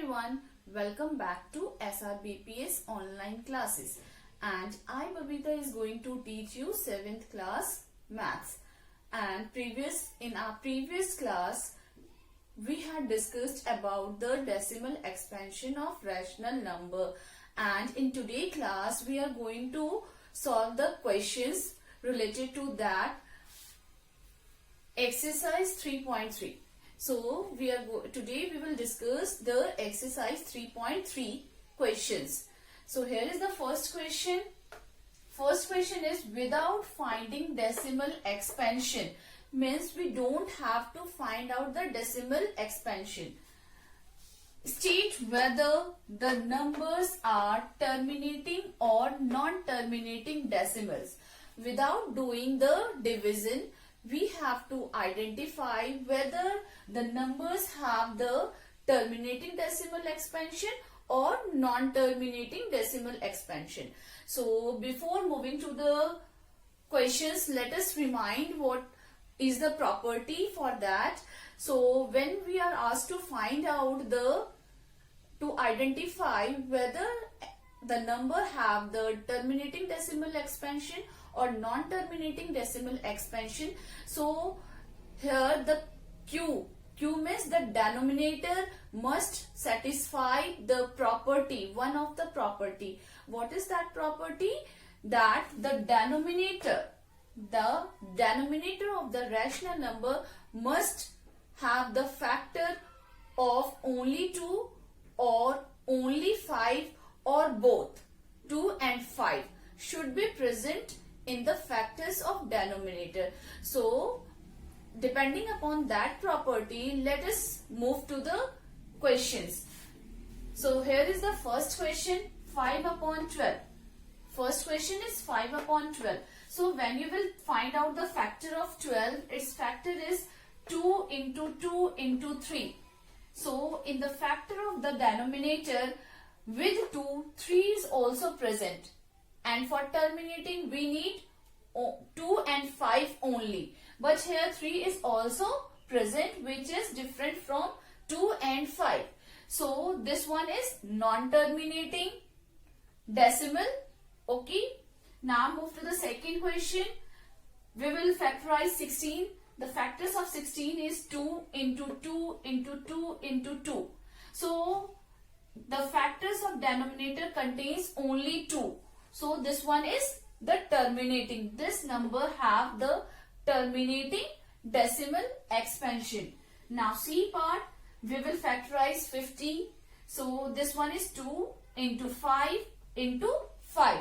everyone, welcome back to SRBPS online classes, and I Babita is going to teach you 7th class maths. And in our previous class we had discussed about the decimal expansion of rational number, and in today's class we are going to solve the questions related to that exercise 3.3. So today we will discuss the exercise 3.3 questions. So here is the first question. First question is, without finding decimal expansion, means we don't have to find out the decimal expansion. State whether the numbers are terminating or non-terminating decimals. Without doing the division, we have to identify whether the numbers have the terminating decimal expansion or non-terminating decimal expansion. So before moving to the questions, let us remind what is the property for that. So when we are asked to find out to identify whether the number have the terminating decimal expansion or non-terminating decimal expansion, so here the Q means the denominator must satisfy the property, one of the property. What is that property? That the denominator of the rational number must have the factor of only 2 or only 5 or both. 2 and 5 should be present in the factors of denominator. So depending upon that property, let us move to the questions. So here is the first question, 5 upon 12. First question is 5 upon 12. So when you will find out the factor of 12, its factor is 2 into 2 into 3. So in the factor of the denominator, with 2, 3 is also present. And for terminating, we need 2 and 5 only. But here 3 is also present, which is different from 2 and 5. So this one is non-terminating decimal. Okay. Now move to the second question. We will factorize 16. The factors of 16 is 2 into 2 into 2 into 2. So the factors of denominator contains only 2. So this one is the terminating. This number have the terminating decimal expansion. Now C part, we will factorize 50. So this one is 2 into 5 into 5.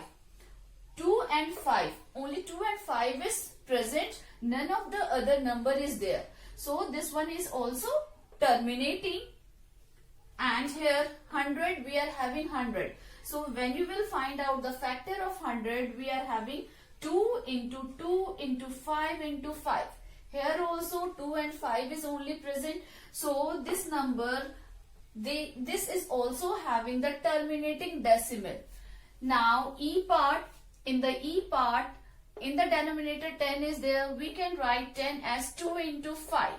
2 and 5. Only 2 and 5 is present. None of the other number is there. So this one is also terminating. And here 100, we are having 100. So when you will find out the factor of 100, we are having 2 into 2 into 5 into 5. Here also 2 and 5 is only present. So this number, this is also having the terminating decimal. Now E part, in the denominator 10 is there. We can write 10 as 2 into 5.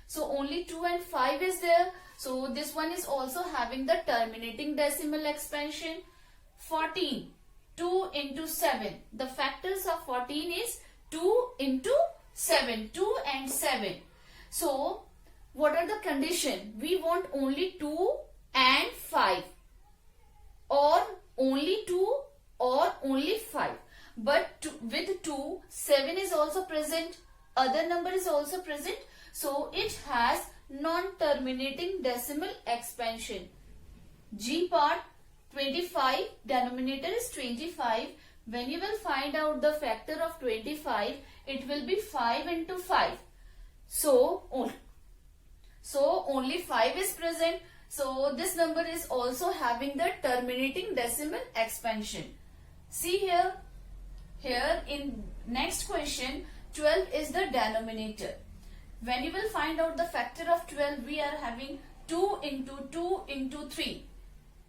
So only 2 and 5 is there. So this one is also having the terminating decimal expansion. 14, 2 into 7. The factors of 14 is 2 into 7, 2 and 7. So what are the condition? We want only 2 and 5, or only 2 or only 5. But with 2, 7 is also present, other number is also present. So it has non-terminating decimal expansion. G part, 25, denominator is 25. When you will find out the factor of 25, it will be 5 into 5. So only 5 is present. So this number is also having the terminating decimal expansion. See here in next question, 12 is the denominator. When you will find out the factor of 12, we are having 2 into 2 into 3.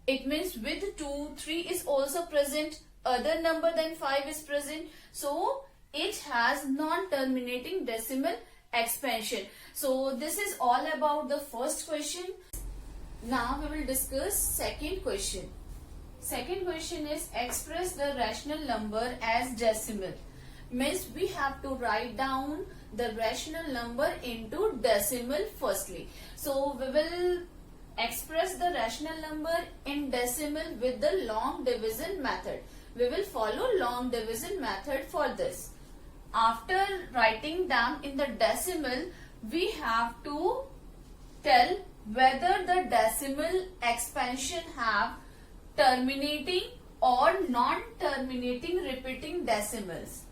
It means with 2, 3 is also present. Other number than 5 is present. So it has non-terminating decimal expansion. So this is all about the first question. Now we will discuss second question. Second question is express the rational number as decimal. Means we have to write down the rational number into decimal firstly. So we will express the rational number in decimal with the long division method. We will follow long division method for this. After writing down in the decimal, we have to tell whether the decimal expansion have terminating or non-terminating repeating decimals.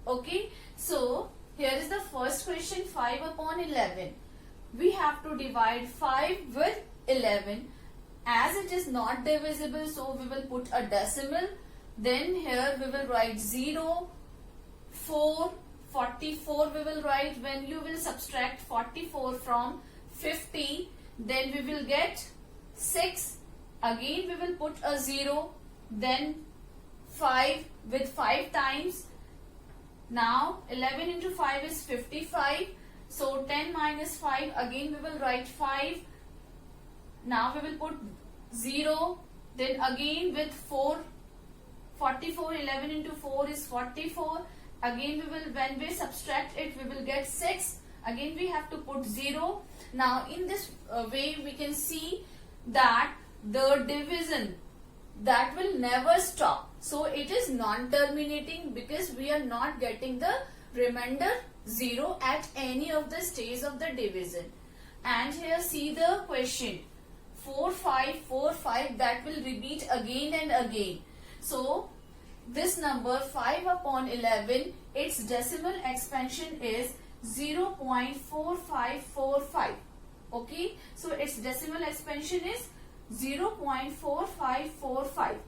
Okay, so here is the first question, 5 upon 11. We have to divide 5 with 11. As it is not divisible, so we will put a decimal. Then here we will write 0, 4, 44 we will write. When you will subtract 44 from 50, then we will get 6. Again we will put a 0. Then 5 with 5 times. Now 11 into 5 is 55. So 10 minus 5, again we will write 5. Now we will put 0. Then again with 4, 44, 11 into 4 is 44. Again we will, when we subtract it, we will get 6. Again we have to put 0. Now in this way we can see that the division that will never stop. So it is non-terminating because we are not getting the remainder 0 at any of the stage of the division. And here see the question 4, 5, 4, 5, that will repeat again and again. So this number 5 upon 11, its decimal expansion is 0.4545. Okay, so its decimal expansion is 0.4545.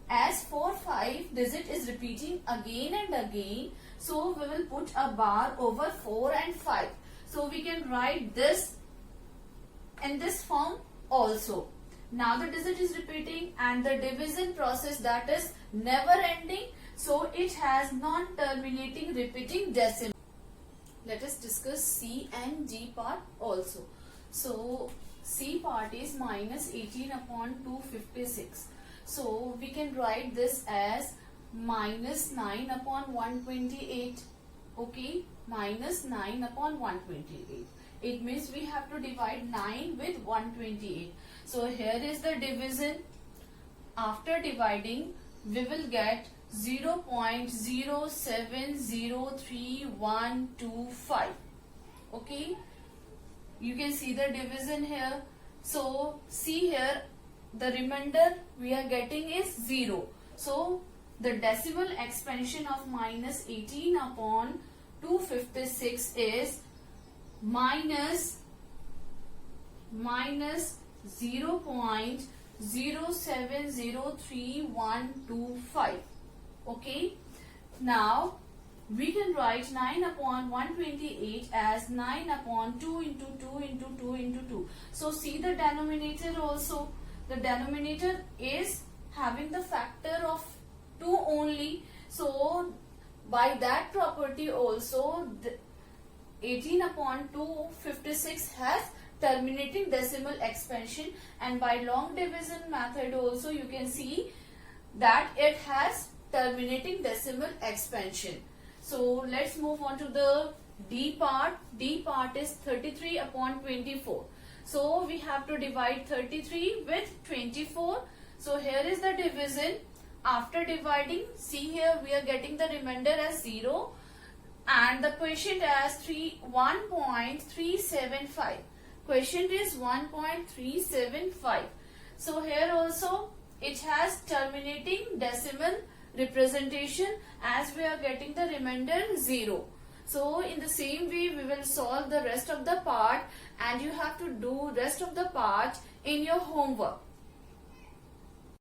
As 4, 5 digit is repeating again and again, so we will put a bar over 4 and 5. So we can write this in this form also. Now the digit is repeating and the division process, that is never ending, so it has non-terminating repeating decimal. Let us discuss C and D part also. So C part is minus 18 upon 256. So we can write this as minus 9 upon 128. Okay, minus 9 upon 128. It means we have to divide 9 with 128. So here is the division. After dividing, we will get 0.07033125. Okay, you can see the division here. So see here, the remainder we are getting is 0. So the decimal expansion of minus 18 upon 256 is minus 0.07033125. Okay, now we can write 9 upon 128 as 9 upon 2 into 2 into 2 into 2. So see the denominator also. The denominator is having the factor of 2 only. So by that property also, 18 upon 256 has terminating decimal expansion, and by long division method also you can see that it has terminating decimal expansion. So let's move on to the D part. D part is 33 upon 24. So we have to divide 33 with 24. So here is the division. After dividing, see here we are getting the remainder as 0 and the quotient as 1.375. Quotient is 1.375. So here also it has terminating decimal representation as we are getting the remainder 0. So in the same way we will solve the rest of the part, and you have to do rest of the part in your homework.